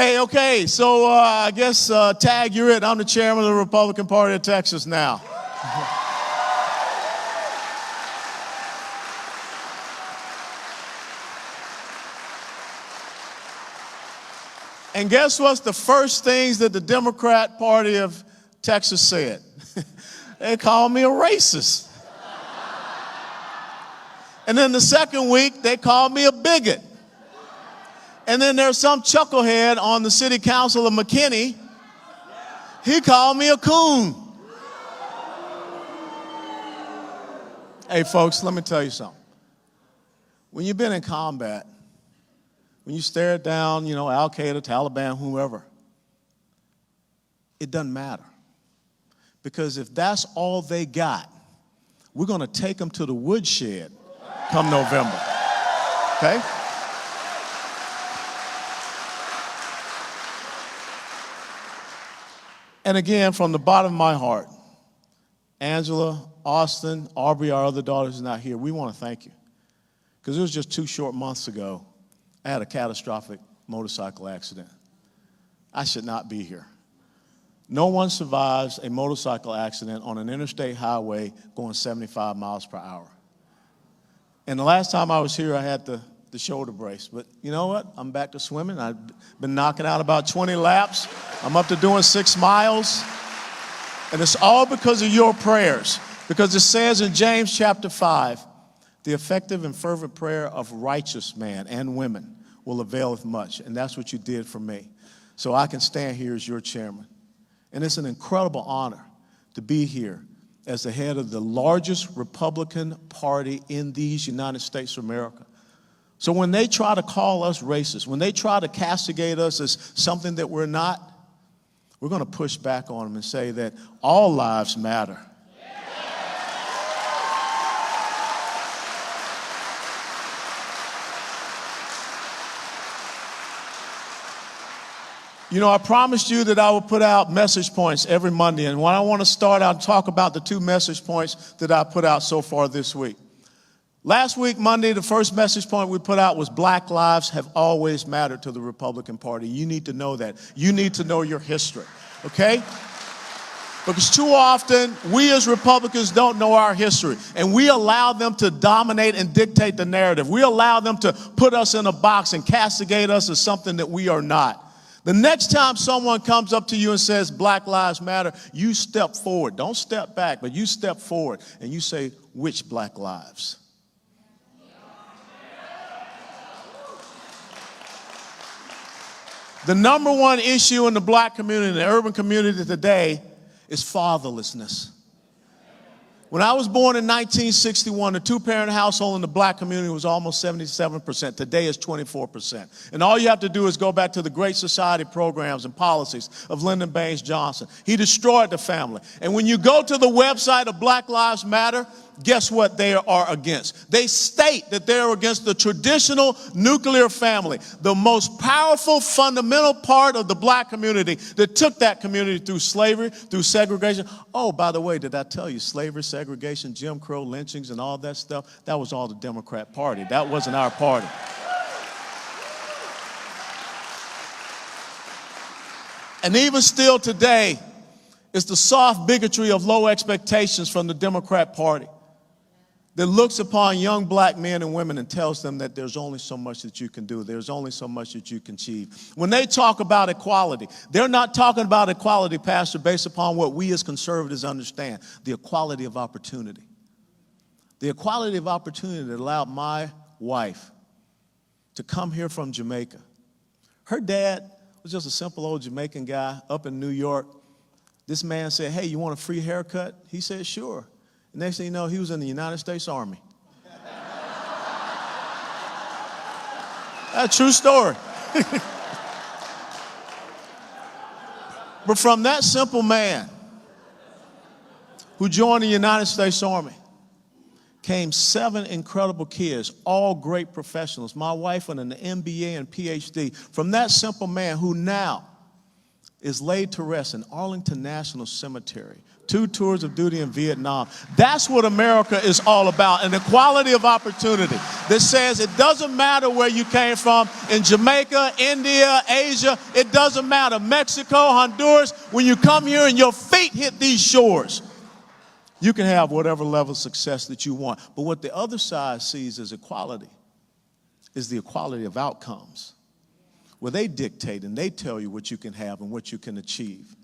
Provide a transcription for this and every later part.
Hey, okay, so I guess Tag, you're it. I'm the chairman of the Republican Party of Texas now. And guess what's the first things that the Democrat Party of Texas said? They called me a racist. And then the second week, they called me a bigot. And then there's some chucklehead on the city council of McKinney. He called me a coon. Hey, folks, let me tell you something. When you've been in combat, when you stare down, Al-Qaeda, Taliban, whoever, it doesn't matter. Because if that's all they got, we're going to take them to the woodshed come November. Okay? And again, from the bottom of my heart, Angela, Austin, Aubrey, our other daughters are not here. We want to thank you. Because it was just 2 short months ago, I had a catastrophic motorcycle accident. I should not be here. No one survives a motorcycle accident on an interstate highway going 75 miles per hour. And the last time I was here, I had the shoulder brace. But you know what? I'm back to swimming. I've been knocking out about 20 laps. I'm up to doing 6 miles. And it's all because of your prayers. Because it says in James chapter 5, the effective and fervent prayer of righteous man and women will availeth much. And that's what you did for me. So I can stand here as your chairman. And it's an incredible honor to be here as the head of the largest Republican Party in these United States of America. So when they try to call us racist, when they try to castigate us as something that we're not, we're going to push back on them and say that all lives matter. I promised you that I would put out message points every Monday. And when I want to start out and talk about the 2 message points that I put out so far this week. Last week, Monday, the first message point we put out was Black lives have always mattered to the Republican Party. You need to know that. You need to know your history, okay? Because too often, we as Republicans don't know our history. And we allow them to dominate and dictate the narrative. We allow them to put us in a box and castigate us as something that we are not. The next time someone comes up to you and says, Black lives matter, you step forward. Don't step back, but you step forward and you say, which Black lives? The number one issue in the Black community, the urban community today, is fatherlessness. When I was born in 1961, the 2-parent household in the Black community was almost 77%. Today it's 24%. And all you have to do is go back to the Great Society programs and policies of Lyndon Baines Johnson. He destroyed the family. And when you go to the website of Black Lives Matter, guess what they are against? They state that they're against the traditional nuclear family, the most powerful, fundamental part of the Black community that took that community through slavery, through segregation. Oh, by the way, did I tell you slavery, segregation, Jim Crow, lynchings, and all that stuff? That was all the Democrat Party. That wasn't our party. And even still today, it's the soft bigotry of low expectations from the Democrat Party that looks upon young Black men and women and tells them that there's only so much that you can do. There's only so much that you can achieve. When they talk about equality, they're not talking about equality, Pastor, based upon what we as conservatives understand, the equality of opportunity. The equality of opportunity that allowed my wife to come here from Jamaica. Her dad was just a simple old Jamaican guy up in New York. This man said, hey, you want a free haircut? He said, sure. The next thing you know, he was in the United States Army. That's a true story. But from that simple man who joined the United States Army came 7 incredible kids, all great professionals. My wife with an MBA and PhD. From that simple man who now is laid to rest in Arlington National Cemetery. 2 tours of duty in Vietnam. That's what America is all about, an equality of opportunity that says it doesn't matter where you came from, in Jamaica, India, Asia, it doesn't matter, Mexico, Honduras, when you come here and your feet hit these shores, you can have whatever level of success that you want. But what the other side sees as equality is the equality of outcomes, where they dictate and they tell you what you can have and what you can achieve.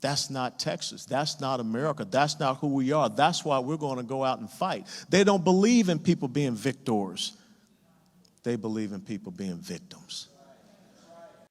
That's not Texas. That's not America. That's not who we are. That's why we're going to go out and fight. They don't believe in people being victors. They believe in people being victims.